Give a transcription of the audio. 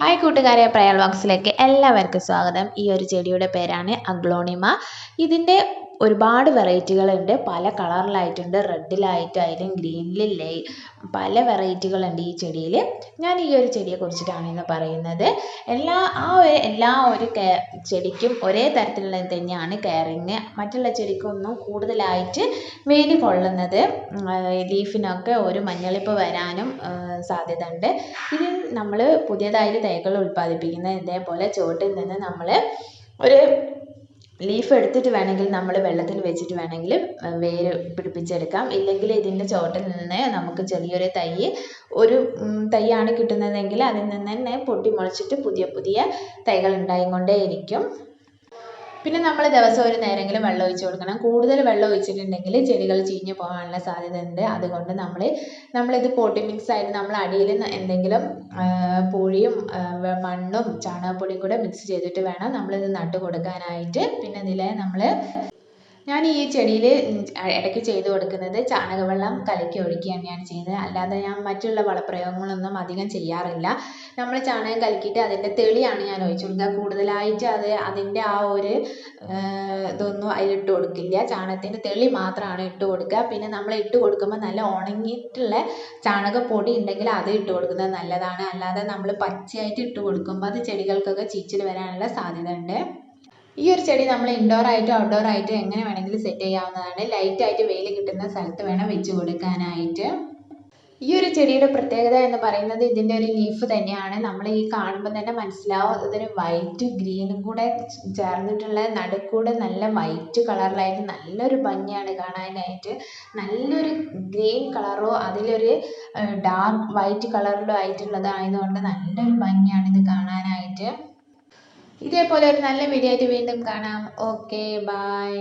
Hi കൂട്ടുകാരെ, പ്രയാൾ ബോക്സിലേക്ക് എല്ലാവർക്കും സ്വാഗതം. ഈ ഒരു ചെടിയുടെ പേരാണ് അഗ്ലോണിമ. ഇതിൻ്റെ ഒരുപാട് വെറൈറ്റികളുണ്ട്, പല കളറിലായിട്ടുണ്ട്, റെഡിലായിട്ടായാലും ഗ്രീനിലേ പല വെറൈറ്റികളുണ്ട് ഈ ചെടിയിൽ. ഞാൻ ഈ ഒരു ചെടിയെ കുറിച്ചിട്ടാണ് ഇന്ന് പറയുന്നത്. എല്ലാ ഒരു ചെടിക്കും ഒരേ തരത്തിലുള്ളത് തന്നെയാണ് കെയറിങ്. മറ്റുള്ള ചെടിക്കൊന്നും കൂടുതലായിട്ട് വെയിൽ കൊള്ളുന്നത് ലീഫിനൊക്കെ ഒരു മഞ്ഞളിപ്പ് വരാനും സാധ്യത ഉണ്ട്. ഇത് നമ്മൾ പുതിയതായിട്ട് തൈകൾ ഉൽപ്പാദിപ്പിക്കുന്നത് ഇതേപോലെ ചുവട്ടിൽ നിന്ന് നമ്മൾ ഒരു ലീഫ് എടുത്തിട്ട് വേണമെങ്കിൽ നമ്മൾ വെള്ളത്തിൽ വെച്ചിട്ട് വേണമെങ്കിൽ വേര് പിടിപ്പിച്ചെടുക്കാം. ഇല്ലെങ്കിൽ ഇതിൻ്റെ ചുവട്ടിൽ നിന്ന് നമുക്ക് ചെറിയൊരു തൈയാണ് കിട്ടുന്നതെങ്കിൽ അതിൽ നിന്ന് തന്നെ പൊട്ടി മുളച്ചിട്ട് പുതിയ പുതിയ തൈകൾ ഉണ്ടായിക്കൊണ്ടേയിരിക്കും. പിന്നെ നമ്മൾ ദിവസം ഒരു നേരമെങ്കിലും വെള്ളം ഒഴിച്ച് കൊടുക്കണം. കൂടുതൽ വെള്ളം ഒഴിച്ചിട്ടുണ്ടെങ്കിൽ ചെടികൾ ചീഞ്ഞു പോകാനുള്ള സാധ്യത ഉണ്ട്. അതുകൊണ്ട് നമ്മളിത് പോട്ടി മിക്സ് ആയിട്ട് നമ്മൾ അടിയിൽ എന്തെങ്കിലും പൂഴിയും മണ്ണും ചാണകപ്പൊടിയും കൂടെ മിക്സ് ചെയ്തിട്ട് വേണം നമ്മളിത് നട്ട് കൊടുക്കാനായിട്ട്. പിന്നെ ഇതിൽ ഞാൻ ഈ ചെടിയിൽ ഇടയ്ക്ക് ചെയ്ത് കൊടുക്കുന്നത് ചാണകവെള്ളം കലക്കി ഒഴിക്കുകയാണ് ഞാൻ ചെയ്യുന്നത്. അല്ലാതെ ഞാൻ മറ്റുള്ള വളപ്രയോഗങ്ങളൊന്നും അധികം ചെയ്യാറില്ല. നമ്മൾ ചാണകം കലക്കിയിട്ട് അതിൻ്റെ തെളിയാണ് ഞാൻ ഒഴിച്ചു കൊടുക്കുക. കൂടുതലായിട്ട് അതിൻ്റെ ആ ഒരു ഇതൊന്നും അതിലിട്ട് കൊടുക്കില്ല. ചാണകത്തിൻ്റെ തെളി മാത്രമാണ് ഇട്ട് കൊടുക്കുക. പിന്നെ നമ്മൾ ഇട്ട് കൊടുക്കുമ്പോൾ നല്ല ഉണങ്ങിയിട്ടുള്ള ചാണകപ്പൊടി ഉണ്ടെങ്കിൽ അത് ഇട്ട് കൊടുക്കുന്നത് നല്ലതാണ്. അല്ലാതെ നമ്മൾ പച്ചയായിട്ട് ഇട്ട് കൊടുക്കുമ്പോൾ അത് ചെടികൾക്കൊക്കെ ചീച്ചിൽ വരാനുള്ള സാധ്യത ഉണ്ട്. ഈ ഒരു ചെടി നമ്മൾ ഇൻഡോർ ആയിട്ടോ ഔട്ട്ഡോർ ആയിട്ടോ എങ്ങനെ വേണമെങ്കിലും സെറ്റ് ചെയ്യാവുന്നതാണ്. ലൈറ്റായിട്ട് വെയിൽ കിട്ടുന്ന സ്ഥലത്ത് വേണം വെച്ച് കൊടുക്കാനായിട്ട്. ഈ ഒരു ചെടിയുടെ പ്രത്യേകത എന്ന് പറയുന്നത് ഇതിൻ്റെ ഒരു ലീഫ് തന്നെയാണ്. നമ്മൾ ഈ കാണുമ്പോൾ തന്നെ മനസ്സിലാവും ഇതൊരു വൈറ്റ് ഗ്രീനും കൂടെ ചേർന്നിട്ടുള്ള നടുക്കൂടെ നല്ല വൈറ്റ് കളറിലായിട്ട് നല്ലൊരു ഭംഗിയാണ് കാണാനായിട്ട്. നല്ലൊരു ഗ്രീൻ കളറോ അതിലൊരു ഡാർക്ക് വൈറ്റ് കളറിലോ ആയിട്ടുള്ളതായതുകൊണ്ട് നല്ലൊരു ഭംഗിയാണ് ഇത് കാണാനായിട്ട്. ഇതേപോലെ ഒരു നല്ല വീഡിയോ ആയിട്ട് വീണ്ടും കാണാം. Okay, by.